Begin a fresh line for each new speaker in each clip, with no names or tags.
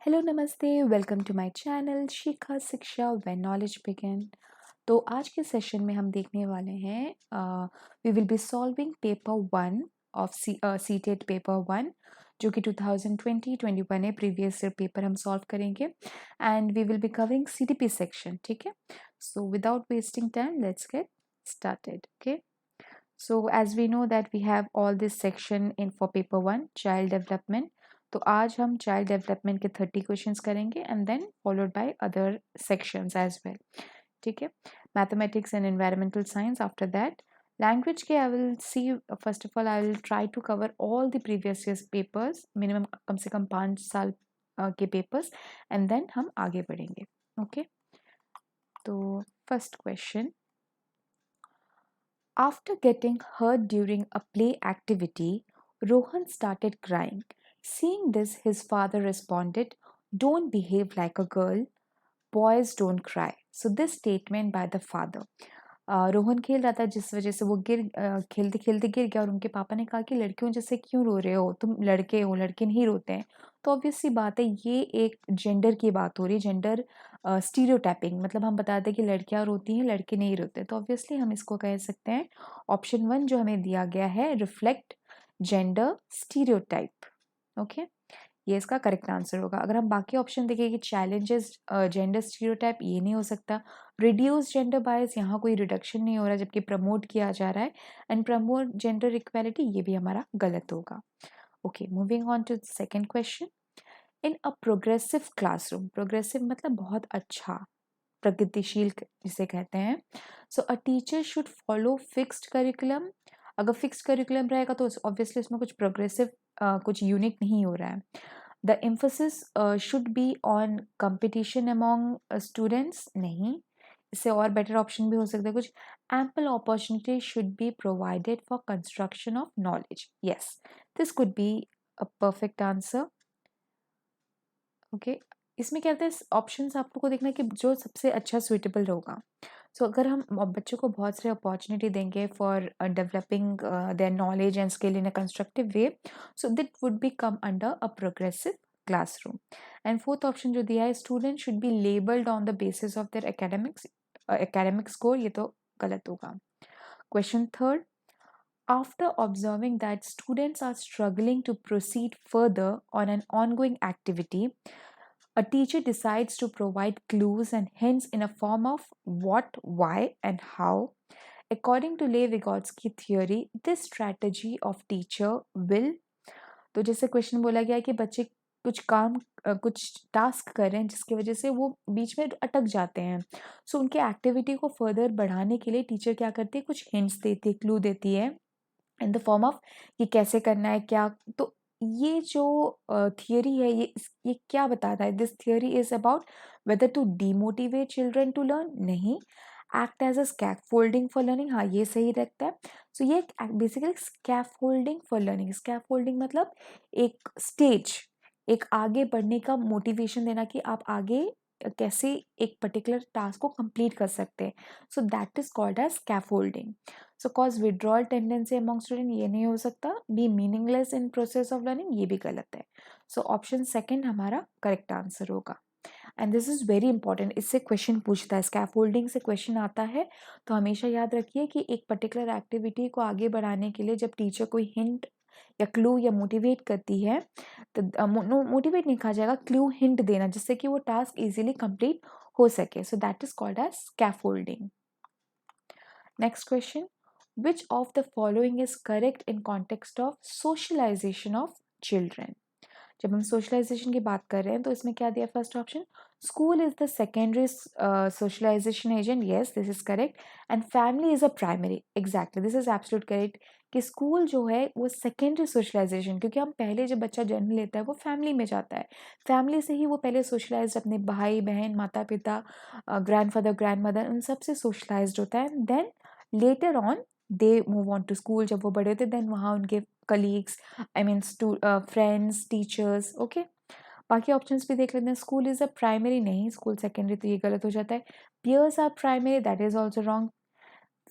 Hello नमस्ते welcome to my channel शिखा शिक्षा when knowledge begin. तो आज के सेशन में हम देखने वाले हैं we will be solving paper one of CTET paper one जो कि 2020-21 है। प्रीवियस ईयर पेपर हम सॉल्व करेंगे and we will be covering CDP section. ठीक है, so without wasting time let's get started. Okay, so as we know that we have all this section in for paper one child development. तो आज हम child development के 30 questions करेंगे and then followed by other sections as well. ठीक है, mathematics and environmental science after that. Language के I will see first of all I will try to cover all the previous years papers, minimum कम से कम 5 साल के papers and then हम आगे बढ़ेंगे। ओके, तो first question, after getting hurt during a play activity, Rohan started crying. Seeing this, his father responded, "Don't behave like a girl. Boys don't cry." So, this statement by the father. Rohan खेल रहा था जिस वजह से वो खेलते खेलते गिर गया और उनके पापा ने कहा कि लड़कियों जैसे क्यों रो रहे हो, तुम लड़के हो, लड़के नहीं रोते हैं। तो ऑब्वियस सी बात है, ये एक जेंडर की बात हो रही है, जेंडर स्टीरियोटाइपिंग, मतलब हम बताते हैं कि लड़कियां रोती हैं, लड़के नहीं रोते। तो ऑब्वियसली हम इसको कह सकते हैं ऑप्शन वन जो हमें दिया गया है, रिफ्लेक्ट जेंडर स्टीरियोटाइप। ओके, ये इसका करेक्ट आंसर होगा। अगर हम बाकी ऑप्शन देखें कि चैलेंजेस जेंडर स्टीरियोटाइप, ये नहीं हो सकता। रिड्यूस जेंडर बायस, यहाँ कोई रिडक्शन नहीं हो रहा जबकि प्रमोट किया जा रहा है। एंड प्रमोट जेंडर इक्वालिटी, ये भी हमारा गलत होगा। Okay, moving on to second question. In a progressive classroom, progressive मतलब बहुत अच्छा, प्रगतिशील जिसे कहते हैं। So a teacher should follow fixed curriculum. अगर फिक्स्ड करिकुलम रहेगा तो ऑब्वियसली उसमें कुछ प्रोग्रेसिव कुछ यूनिक नहीं हो रहा है। The emphasis should be on competition among students, नहीं, इससे और बेटर ऑप्शन भी हो सकता है कुछ। Ample opportunity should be provided for construction of knowledge, yes, this could be a perfect answer. Okay, इसमें क्या होता है, ऑप्शंस आप लोग को देखना है कि जो सबसे अच्छा सुइटेबल होगा। सो अगर हम बच्चों को बहुत सारे अपॉर्चुनिटी देंगे for developing their knowledge and skill in a constructive way, so that would be come under a progressive classroom. And fourth option जो दिया है, student should be labelled on the basis of their academic score, ये तो गलत होगा। Question third, after observing that students are struggling to proceed further on an ongoing activity, a teacher decides to provide clues and hints in a form of what, why, and how. According to Leigh Vygotsky theory, this strategy of teacher will, तो जैसे question बोला गया है कि बच्चे कुछ task कर रहे हैं जिसकी वजह से वो बीच में अटक जाते हैं। सो उनके एक्टिविटी को फर्दर बढ़ाने के लिए टीचर क्या करती है, कुछ हिंट्स देती है, क्लू देती है इन द फॉर्म ऑफ ये कैसे करना है क्या। तो ये जो थियरी है, ये क्या बताता है, this theory is about whether to demotivate children to learn, नहीं, act as a scaffolding for learning, हाँ ये सही रखता है। सो ये basically scaffolding for learning, scaffolding मतलब एक स्टेज, एक आगे बढ़ने का मोटिवेशन देना कि आप आगे कैसे एक पर्टिकुलर टास्क को कंप्लीट कर सकते हैं। So that is called as scaffolding. So cause withdrawal tendency among student, ये नहीं हो सकता। Be meaningless in process of learning, ये भी गलत है। सो ऑप्शन सेकंड हमारा करेक्ट आंसर होगा। And this is very important, इससे क्वेश्चन पूछता है, स्कैफोल्डिंग से क्वेश्चन आता है। तो हमेशा याद रखिए कि एक पर्टिकुलर एक्टिविटी को आगे बढ़ाने के लिए जब टीचर कोई हिंट या क्लू या मोटिवेट करती है, तो मोटिवेट नहीं कहा जाएगा, क्लू हिंट देना जिससे कि वो टास्क इजीली कंप्लीट हो सके। So that is called as scaffolding. Next question, which of the following is correct in context of socialization of children? जब हम सोशलाइजेशन की बात कर रहे हैं तो इसमें क्या दिया, first option, school is the secondary socialisation agent, yes this is correct. And family is a primary, exactly this is absolute correct कि स्कूल जो है वो सेकेंडरी सोशलाइजेशन, क्योंकि हम पहले जब बच्चा जन्म लेता है वो फैमिली में जाता है, फैमिली से ही वो पहले सोशलाइज अपने भाई बहन माता पिता ग्रैंडफादर ग्रैंडमदर उन सब से सोशलाइज्ड होता है। Then later on they move on to school, जब वो बड़े होते देन वहाँ उनके colleagues, I mean friends, teachers. Okay, बाकी ऑप्शंस भी देख लेते हैं। स्कूल इज अ प्राइमरी, नहीं, स्कूल सेकेंडरी, तो ये गलत हो जाता है। Peers are primary, that is also wrong.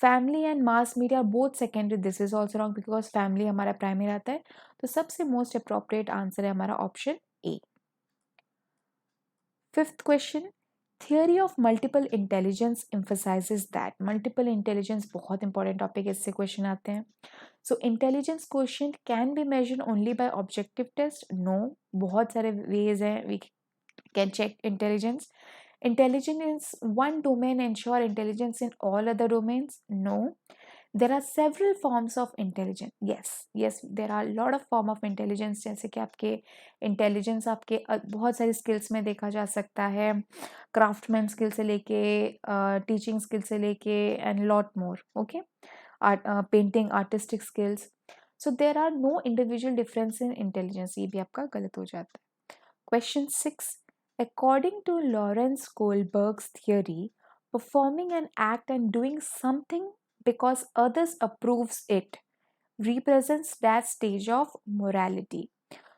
Family and mass media both secondary, this is also wrong because family हमारा प्राइमरी आता है। तो सबसे मोस्ट अप्रोप्रिएट आंसर है हमारा option A. Fifth question, theory of multiple intelligence emphasises that. Multiple intelligence बहुत important topic है, इससे क्वेश्चन आते हैं। So intelligence question can be measured only by objective test? No, बहुत सारे वेज हैं we can check intelligence. Intelligence in one domain ensure intelligence in all other domains? No. There are several forms of intelligence. Yes, there are a lot of form of intelligence. जैसे कि आपके intelligence आपके बहुत सारी skills में देखा जा सकता है, craftsman skill से लेके teaching skill से लेके and lot more. Okay, painting, artistic skills. So there are no individual difference in intelligence. ये भी आपका गलत हो जाता है. Question 6. According to Lawrence Kohlberg's theory, performing an act and doing something because others approves it represents that stage of morality.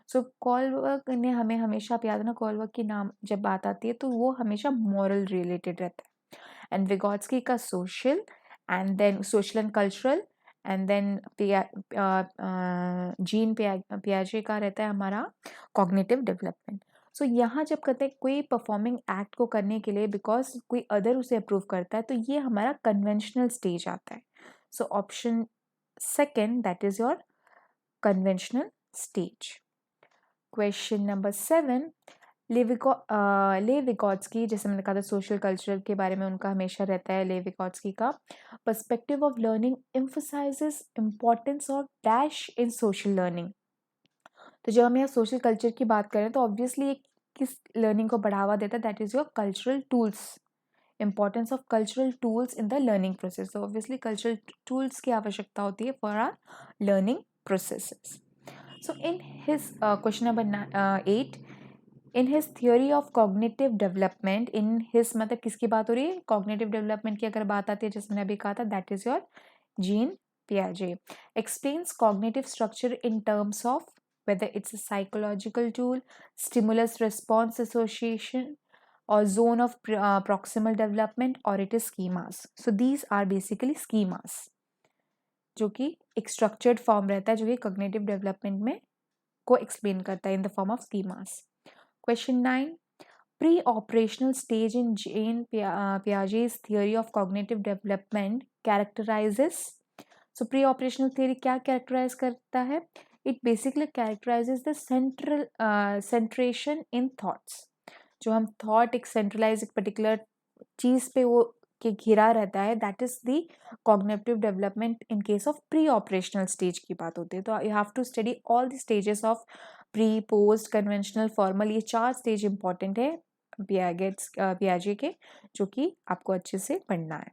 सो कॉलवर्क ने हमें हमेशा, आप याद है ना, कॉलवर्क की नाम जब बात आती है तो वो हमेशा मॉरल रिलेटेड रहता है. एंड विगोट्स्की का social, and then social and cultural, and then Jean पियाजे का रहता है हमारा कॉग्निटिव डेवलपमेंट. सो यहाँ जब कहते हैं कोई परफॉर्मिंग एक्ट को करने के लिए बिकॉज कोई अदर उसे अप्रूव करता है, तो ये हमारा कन्वेंशनल स्टेज आता है. So option second, that is your conventional stage. Question number 7. लेविगोट्स्की, जैसे मैंने कहा था सोशल कल्चरल के बारे में उनका हमेशा रहता है लेविगोट्स्की का, perspective of learning emphasises importance of dash in social learning. तो जब हम यहाँ सोशल कल्चर की बात करें तो ऑब्वियसली ये किस लर्निंग को बढ़ावा देता है, that is your cultural tools. Importance of cultural tools in the learning process. तो ऑब्वियसली कल्चरल टूल्स की आवश्यकता होती है for our learning processes. So in his question number 8, in his theory of cognitive development, in his मतलब किसकी बात हो रही है, cognitive development की अगर बात आती है, जैसे मैंने अभी कहा था, that is your Jean Piaget. Explains cognitive structure in terms of whether it's a psychological tool, stimulus response association, or zone of proximal development, or it is schemas. So these are basically schemas, जो कि एक structured form रहता है जो कि cognitive development में को explain करता है in the form of schemas. Question 9. Preoperational stage in Jean Piaget's theory of cognitive development characterises. So preoperational theory क्या कैरेक्टराइज करता है? It basically characterises the centration in thoughts. जो हम thought एक centralise एक particular चीज पे वो के घिरा रहता है, that is the cognitive development in case of preoperational stage की बात होती है. तो you have to study all the stages of pre, post, conventional, formal. ये 4 स्टेज इंपॉर्टेंट है पियाजे के, जो कि आपको अच्छे से पढ़ना है.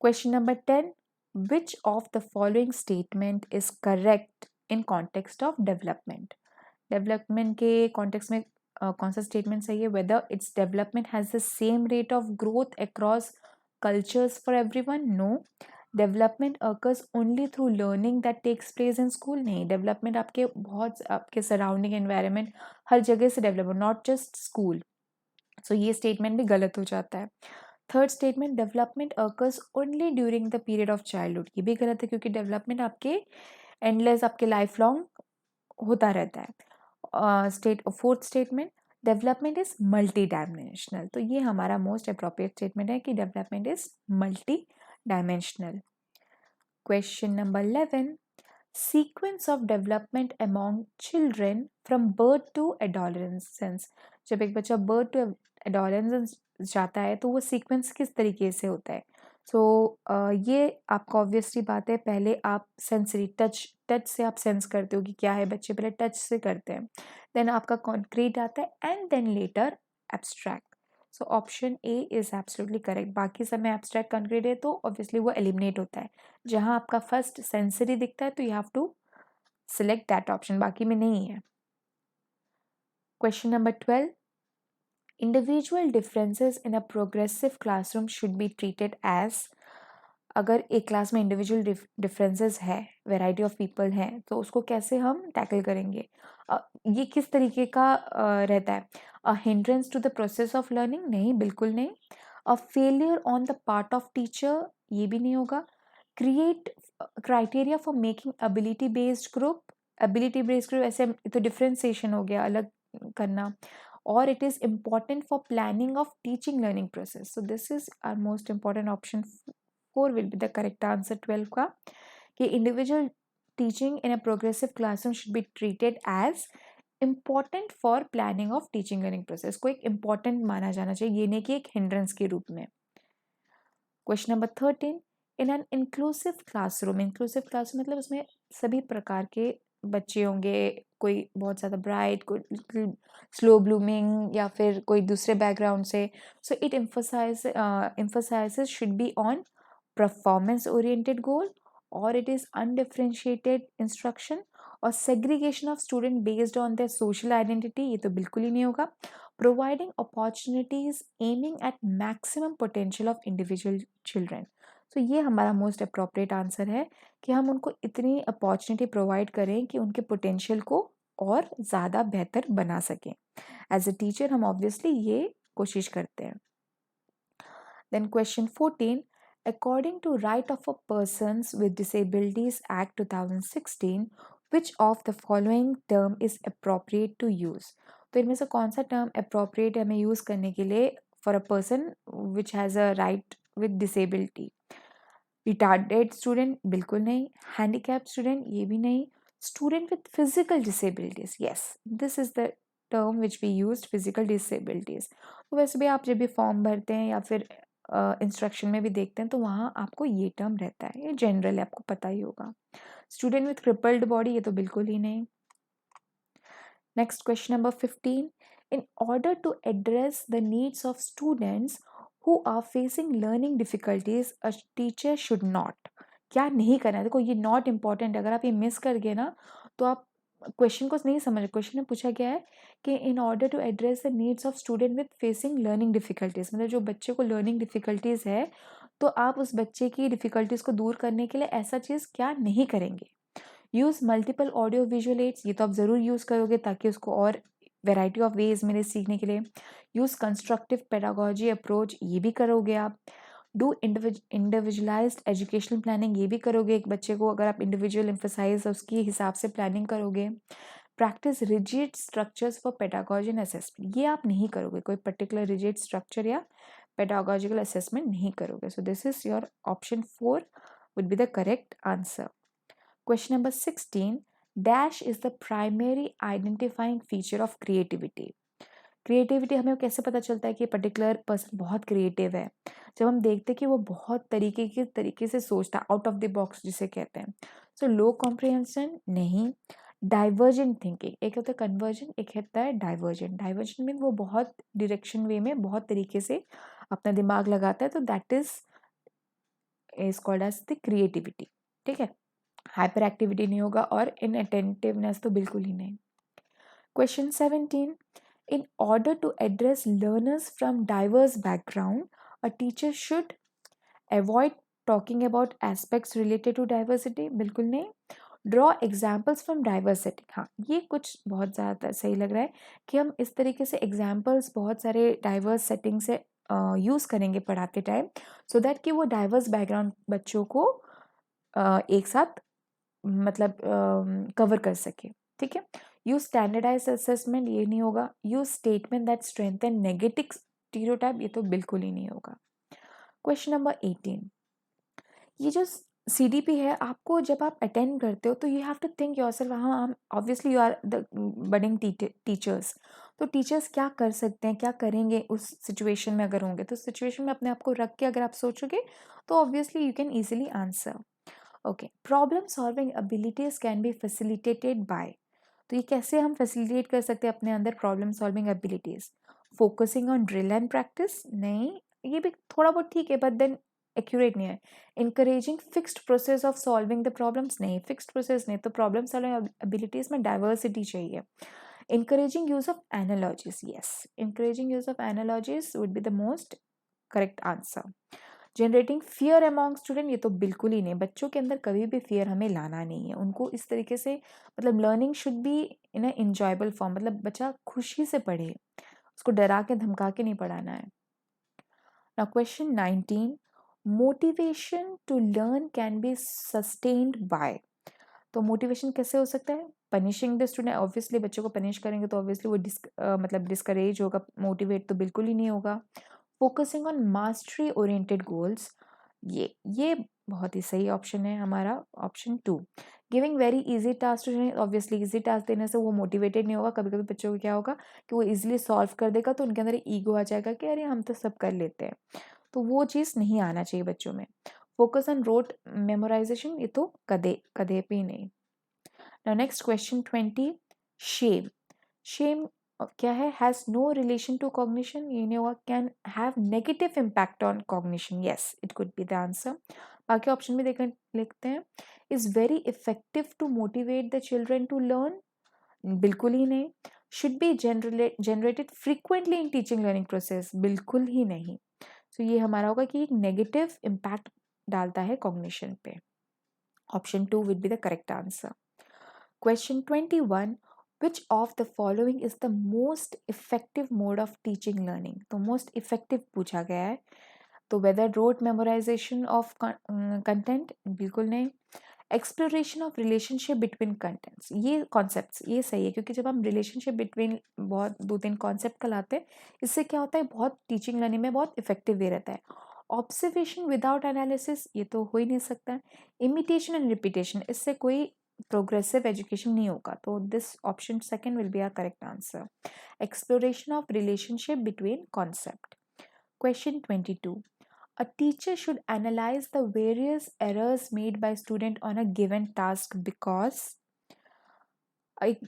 Question number 10. Which of the following statement is correct in context of development. Development के कॉन्टेक्स्ट में कौन सा स्टेटमेंट सही है? Whether it's development has the same rate of growth across cultures for everyone? No. Development occurs only through learning that takes place in school? नहीं, development आपके बहुत आपके सराउंडिंग एनवायरनमेंट हर जगह से develop, not just school. So ये statement भी गलत हो जाता है. Third statement, development occurs only during the period of childhood, ये भी गलत है क्योंकि डेवलपमेंट आपके एंडलेस, आपके लाइफ लॉन्ग होता रहता है. Fourth statement, development is multidimensional. तो ये हमारा मोस्ट अप्रोप्रिएट स्टेटमेंट है कि development is multidimensional. Question number 11. Sequence of development among children from birth to adolescence. जब एक बच्चा बर्थ टू एडोलेसेंस जाता है तो वो सीक्वेंस किस तरीके से होता है? सो ये आपका ऑब्वियसली बात है, पहले आप सेंसरी टच से आप सेंस करते हो कि क्या है, बच्चे पहले टच से करते हैं, देन आपका कॉन्क्रीट आता है, and then later abstract. So option A is absolutely correct. बाकी सब में एब्स्ट्रैक्ट कॉन्क्रीट है तो ऑब्वियसली वो एलिमिनेट होता है. जहाँ आपका फर्स्ट सेंसरी दिखता है तो you have to select that option, बाकी में नहीं है. Question number 12. Individual differences in a progressive classroom should be treated as. अगर एक क्लास में इंडिविजुअल डिफरेंसेस है, वेराइटी ऑफ पीपल हैं, तो उसको कैसे हम टैकल करेंगे? ये किस तरीके का रहता है? A hindrance to the process of learning? नहीं, बिल्कुल नहीं. A failure on the part of teacher? ये भी नहीं होगा. Create criteria for making ability based group? Ability based group ऐसे तो डिफरेंशिएशन हो गया, अलग करना. or it is important for planning of teaching learning process. So this is our most important option. 4 will be the correct answer 12 का, कि individual teaching in a progressive classroom should be treated as important for planning of teaching learning process. को एक important माना जाना चाहिए, ये नहीं कि एक hindrance के रूप में. Question number 13, in an inclusive classroom, inclusive classroom मतलब उसमें सभी प्रकार के बच्चे होंगे, कोई बहुत ज़्यादा ब्राइट, कोई स्लो ब्लूमिंग या फिर कोई दूसरे बैकग्राउंड से. So it emphasizes should be on performance oriented goal, और इट इज़ अनडिफरेंशिएटेड इंस्ट्रक्शन और segregation of student based on their social identity, ये तो बिल्कुल ही नहीं होगा. Providing opportunities aiming at maximum potential of individual children. So ये हमारा most appropriate answer है कि हम उनको इतनी opportunity provide करें कि उनके potential को और ज़्यादा बेहतर बना सकें. As a teacher हम obviously ये कोशिश करते हैं. Then question 14, according to Right of a Persons with Disabilities Act 2016, which of the following term is appropriate to use? तो इनमें से कौन सा टर्म अप्रोप्रिएट है हमें यूज़ करने के लिए for a person which has a right with disability? Retarded student बिल्कुल नहीं, हैंडीकैप स्टूडेंट ये भी नहीं, student with physical disabilities, yes this is the term which we use, physical disabilities. तो वैसे भी आप जब भी फॉर्म भरते हैं या फिर इंस्ट्रक्शन में भी देखते हैं तो वहाँ आपको ये टर्म रहता है, ये जनरल है, आपको पता ही होगा. स्टूडेंट विथ क्रिपल्ड बॉडी ये तो बिल्कुल ही नहीं. Next, question number 15. In order to address the needs of students who are facing learning difficulties, a teacher should not. क्या नहीं करना है? देखो ये नॉट इम्पॉर्टेंट है, अगर आप ये मिस कर गए ना तो आप क्वेश्चन को नहीं समझ. क्वेश्चन में पूछा गया है कि in order to address the needs of student with facing learning difficulties, मतलब जो बच्चे को लर्निंग डिफिकल्टीज है तो आप उस बच्चे की डिफिकल्टीज को दूर करने के लिए ऐसा चीज़ क्या नहीं करेंगे. Use multiple audio visual aids, ये तो आप ज़रूर यूज़ करोगे ताकि उसको और वेराइटी ऑफ वेज मिले सीखने के लिए. यूज़ कंस्ट्रक्टिव पेडागोजी अप्रोच, ये भी करोगे आप. डू इंडिविजुअलाइज्ड एजुकेशनल प्लानिंग, ये भी करोगे. एक बच्चे को अगर आप इंडिविजुअल एम्फोसाइज उसके हिसाब से प्लानिंग करोगे. Practice rigid structures for pedagogy and assessment, ये आप नहीं करोगे, कोई पर्टिकुलर रिजिड स्ट्रक्चर या पेडागोजिकल असेसमेंट नहीं करोगे. So this is your option 4 would be the correct answer. Question number 16, dash is the primary identifying feature of creativity. Creativity हमें कैसे पता चलता है कि पर्टिकुलर पर्सन बहुत क्रिएटिव है? जब हम देखते हैं कि वो बहुत तरीके से सोचता है, आउट ऑफ द बॉक्स जिसे कहते हैं. सो लो कॉम्प्रिहेंशन नहीं. डाइवर्जेंट थिंकिंग, एक होता है कन्वर्जन, एक होता है डाइवर्जेंट. डाइवर्जेंट में वो बहुत डायरेक्शन वे में बहुत तरीके से अपना दिमाग लगाता है, तो that is called as the creativity. ठीक है, हाइपर एक्टिविटी नहीं होगा और इनअटेंटिवनेस तो बिल्कुल ही नहीं. Question 17, in order to address learners from diverse background a teacher should avoid talking about aspects related to diversity, बिल्कुल नहीं. Draw examples from diverse setting, हाँ ये कुछ बहुत ज़्यादा सही लग रहा है कि हम इस तरीके से एग्जाम्पल्स बहुत सारे डाइवर्स सेटिंग से यूज़ करेंगे पढ़ाते टाइम, सो दैट कि वो डाइवर्स बैकग्राउंड बच्चों को एक साथ मतलब कवर कर सके. ठीक है, यूज स्टैंडर्डाइज असेसमेंट, ये नहीं होगा. Use statement that strengthen negative stereotype, ये तो बिल्कुल ही नहीं होगा. क्वेश्चन नंबर 18, ये जो CDP है, आपको जब आप अटेंड करते हो तो you have to think yourself, हाँ obviously you are the budding teachers, तो टीचर्स क्या कर सकते हैं, क्या करेंगे उस सिचुएशन में अगर होंगे, तो सिचुएशन में अपने आप को रख के अगर आप सोचोगे तो obviously you can easily answer. Okay, problem solving abilities can be facilitated bye, तो ये कैसे हम फैसिलिटेट कर सकते हैं अपने अंदर problem solving abilities? Focusing on drill and practice, नहीं, ये भी थोड़ा बहुत ठीक है बट देन एक्यूरेट नहीं है. Encouraging fixed process of solving the problems, नहीं, फिक्स्ड प्रोसेस नहीं, तो प्रॉब्लम सॉल्विंग एबिलिटीज में डाइवर्सिटी चाहिए. encouraging use of analogies, yes, encouraging use of analogies would be the most correct answer. Generating fear among student, ये तो बिल्कुल ही नहीं, बच्चों के अंदर कभी भी फियर हमें लाना नहीं है. उनको इस तरीके से मतलब learning should be in a enjoyable form, मतलब बच्चा खुशी से पढ़े, उसको डरा के धमका के नहीं पढ़ाना है. Now question 19, motivation to learn can be sustained by, तो मोटिवेशन कैसे हो सकता है? पनिशिंग द स्टूडेंट, ऑब्वियसली बच्चों को पनिश करेंगे तो ऑब्वियसली वो मतलब डिस्करेज होगा, मोटिवेट तो बिल्कुल ही नहीं होगा। Focusing on mastery oriented goals, ये बहुत ही सही ऑप्शन है हमारा, option 2। Giving very easy task to student, obviously easy task देने से वो मोटिवेटेड नहीं होगा। कभी कभी बच्चों को क्या होगा कि वो इजीली सॉल्व कर देगा तो उनके अंदर ईगो आ जाएगा कि अरे हम तो सब कर लेते हैं, तो वो चीज़ नहीं आना चाहिए बच्चों में। फोकस ऑन रोट मेमोराइजेशन, ये तो कदे कदे भी नहीं। Now next question 20, shame. Shame क्या है? Has no relation to cognition. ये नहीं होगा। Can have negative impact on cognition. Yes, it could be the answer. बाकी ऑप्शन भी देख लिखते हैं। Is very effective to motivate the children to learn. बिल्कुल ही नहीं। Should be generated frequently in teaching learning process. बिल्कुल ही नहीं। So ये हमारा होगा कि एक negative impact डालता है cognition पे। Option 2 would be the correct answer. Question 21, which of the following is the most effective mode of teaching learning? तो most effective पूछा गया है। तो whether rote memorization of content, बिल्कुल नहीं। Exploration of relationship between contents, ये concepts ये सही है, क्योंकि जब हम रिलेशनशिप बिटवीन बहुत 2-3 कॉन्सेप्ट का लाते हैं, इससे क्या होता है, बहुत टीचिंग लर्निंग में बहुत इफेक्टिव वे रहता है। ऑब्जर्वेशन विदाउट एनालिसिस, ये तो हो ही नहीं सकता। इमिटेशन एंड रिपीटेशन, इससे कोई प्रोग्रेसिव एजुकेशन नहीं होगा, तो this option second will be our correct answer. Exploration of relationship between concept. Question 22, a teacher should analyze the various errors made by student on a given task because एक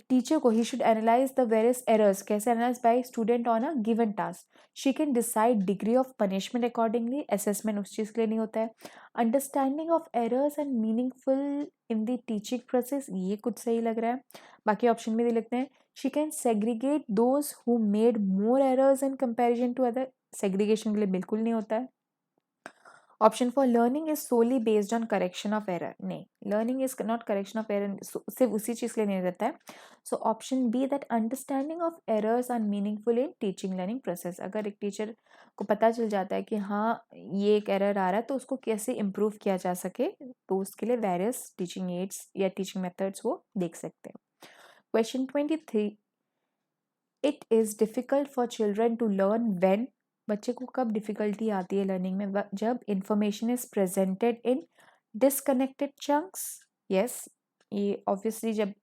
teacher को he should analyze the various errors, कैसे analyze by student on a given task, she can decide degree of punishment accordingly, assessment उस चीज़ के लिए नहीं होता है। understanding of errors and meaningful in the teaching process, ये कुछ सही लग रहा है। बाकी ऑप्शन में भी लिखते हैं she can segregate those who made more errors in comparison to other, segregation के लिए बिल्कुल नहीं होता है। Option for learning is solely based on correction of error, नहीं, learning is not correction of error, सिर्फ उसी चीज़ के लिए नहीं रहता है। So option B, that understanding of errors are meaningful in teaching learning process, अगर एक टीचर को पता चल जाता है कि हाँ ये एक एरर आ रहा है तो उसको कैसे इम्प्रूव किया जा सके, तो उसके लिए वेरियस टीचिंग एड्स या टीचिंग मेथड्स वो देख सकते हैं। Question 23, it is difficult for children to learn when, बच्चे को कब डिफ़िकल्टी आती है लर्निंग में, जब information is presented in disconnected chunks. Yes, ये ऑब्वियसली जब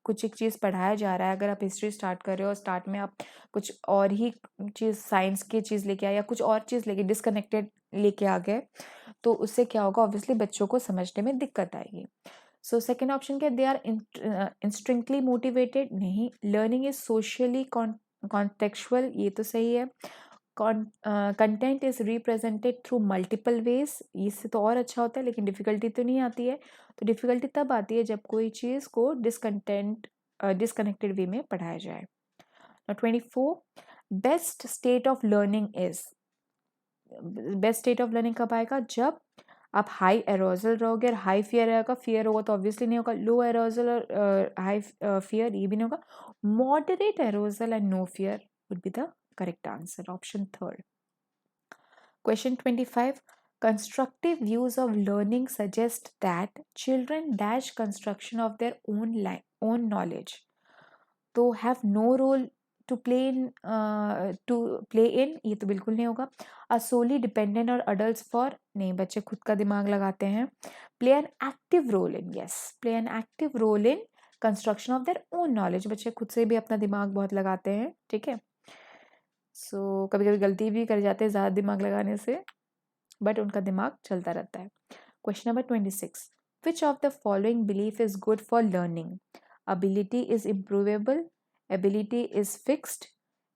कुछ एक चीज़ पढ़ाया जा रहा है, अगर आप हिस्ट्री स्टार्ट कर रहे हो और स्टार्ट में आप कुछ और ही चीज़ साइंस की चीज़ लेके आए या कुछ और चीज़ लेके डिसकनेक्टेड लेके आ गए, तो उससे क्या होगा, ऑब्वियसली बच्चों को समझने में दिक्कत आएगी। सो सेकेंड ऑप्शन क्या, दे आर इंस्टिंक्टली मोटिवेटेड, नहीं। लर्निंग इज सोशली कॉन्टेक्चुअल, ये तो सही है। Content is represented through multiple ways, इससे तो और अच्छा होता है, लेकिन डिफिकल्टी तो नहीं आती है। तो डिफिकल्टी तब आती है जब कोई चीज़ को डिसकनेक्टेड वे में पढ़ाया जाए। 24, best state of learning is, best state of learning कब आएगा, जब आप हाई एरोजल रहोगे और हाई फियर रहेगा, फियर होगा तो ऑब्वियसली नहीं होगा। लो एरोजल और हाई फियर, ये भी नहीं होगा। Moderate arousal and no fear would be the correct answer, option third. Question 25, constructive views of learning suggest that children dash construction of their own knowledge, तो have no role to play in, ये तो बिल्कुल नहीं होगा। are solely dependent on adults for, नहीं, बच्चे खुद का दिमाग लगाते हैं। play an active role in, yes, play an active role in construction of their own knowledge, बच्चे खुद से भी अपना दिमाग बहुत लगाते हैं, ठीक है। सो कभी कभी गलती भी कर जाते हैं ज़्यादा दिमाग लगाने से, बट उनका दिमाग चलता रहता है। Question number 26, which of the following belief is good for learning, ability is improvable, ability is fixed,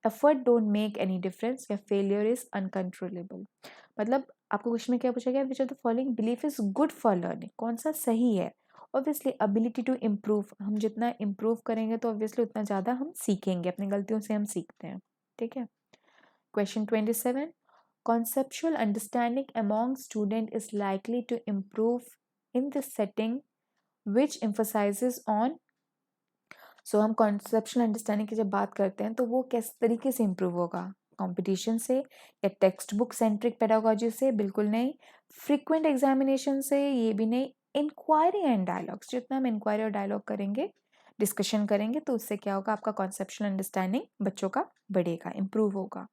effort don't make any difference, या failure is uncontrollable। मतलब आपको क्वेश्चन में क्या पूछा गया, विच of the following belief is good for learning, कौन सा सही है। ऑब्वियसली एबिलिटी टू इम्प्रूव, हम जितना इम्प्रूव करेंगे तो ऑब्वियसली उतना ज़्यादा हम सीखेंगे, अपनी गलतियों से हम सीखते हैं, ठीक है। Question 27, conceptual understanding among student is likely to improve in this setting which emphasizes on, सो हम कॉन्सेप्चुअल अंडरस्टैंडिंग की जब बात करते हैं तो वो किस तरीके से इम्प्रूव होगा, कंपटीशन से या टेक्स्ट बुक सेंट्रिक पेडागोजी से, बिल्कुल नहीं। फ्रीक्वेंट एग्जामिनेशन से, ये भी नहीं। इंक्वायरी एंड डायलॉग्स, जितना हम इंक्वायरी और डायलॉग करेंगे, डिस्कशन करेंगे, तो उससे क्या होगा, आपका कॉन्सेप्चुअल अंडरस्टैंडिंग बच्चों का बढ़ेगा, इम्प्रूव होगा।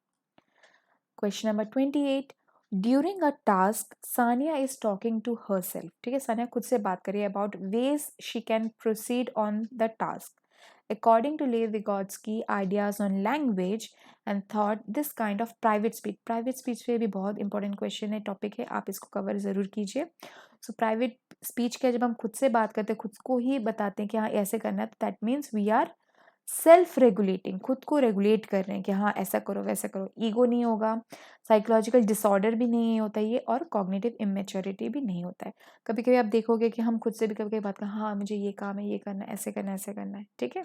Question number 28, during a task Sania is talking to herself. ठीक है, सानिया खुद से बात करिए about ways she can proceed on the task according to Lev Vygotsky ideas on language and thought this kind of private speech पे भी बहुत important question है, टॉपिक है, आप इसको कवर ज़रूर कीजिए। सो प्राइवेट स्पीच का जब हम खुद से बात करते हैं, खुद को ही बताते हैं कि हाँ ऐसे करना है, तो that means we are self regulating, खुद को रेगुलेट कर रहे हैं कि हाँ ऐसा करो वैसा करो। ईगो नहीं होगा, साइकोलॉजिकल डिसऑर्डर भी नहीं होता ये, और कॉग्निटिव इमेच्योरिटी भी नहीं होता है। कभी कभी आप देखोगे कि हम खुद से भी कभी कभी बात कर, हाँ मुझे ये काम है, ये करना है, ऐसे करना है, ऐसे करना है। ठीक है,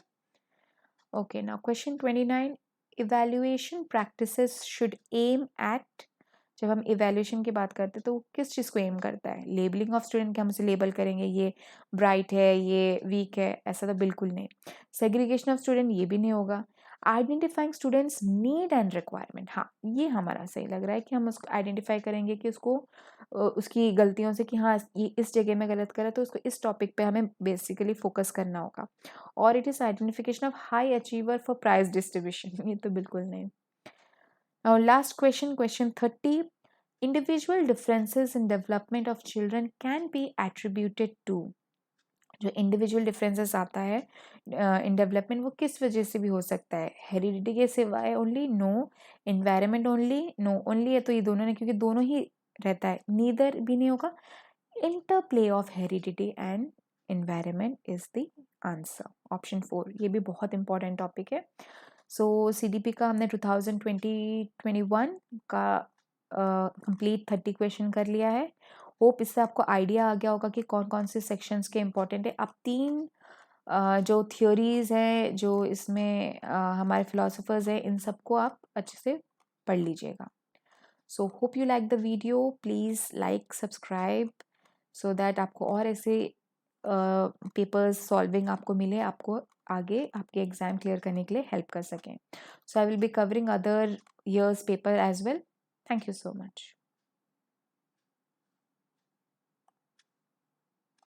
okay. Now question 29, evaluation practices should aim at. जब हम इवैल्यूएशन की बात करते हैं तो वो किस चीज़ को एम करता है? लेबलिंग ऑफ स्टूडेंट, कि हम उसे लेबल करेंगे ये ब्राइट है, ये वीक है, ऐसा तो बिल्कुल नहीं। सेग्रीगेशन ऑफ स्टूडेंट, ये भी नहीं होगा। Identifying students need and requirement, हाँ ये हमारा सही लग रहा है कि हम उसको आइडेंटिफाई करेंगे कि उसको उसकी गलतियों से, कि हाँ ये इस जगह में गलत करा, तो उसको इस टॉपिक पे हमें बेसिकली फोकस करना होगा। और it is identification of high achiever for prize distribution, ये तो बिल्कुल नहीं। Now last question, question 30. Individual differences in development of children can be attributed to। जो इंडिविजुअल डिफरेंसेस आता है इन डेवलपमेंट, वो किस वजह से भी हो सकता है? हेरिडिटी के सिवाय only? No. Environment only? No. Only है तो ये दोनों ने, क्योंकि दोनों ही रहता है। नीदर भी नहीं होगा। Interplay of heredity and environment is the answer, option 4। ये भी बहुत इंपॉर्टेंट टॉपिक है। सो CDP का हमने 2020-21 का कंप्लीट 30 क्वेश्चन कर लिया है। होप इससे आपको आइडिया आ गया होगा कि कौन कौन से सेक्शंस के इम्पोर्टेंट है। अब 3 जो थियोरीज हैं, जो इसमें हमारे फिलोसोफर्स हैं, इन सबको आप अच्छे से पढ़ लीजिएगा। So hope you like the video, please like, subscribe, so that आपको और ऐसे पेपर्स सॉल्विंग आपको मिले, आपको आगे आपके एग्ज़ाम क्लियर करने के लिए हेल्प कर सकें। So I will be covering other years paper as well. Thank you so much.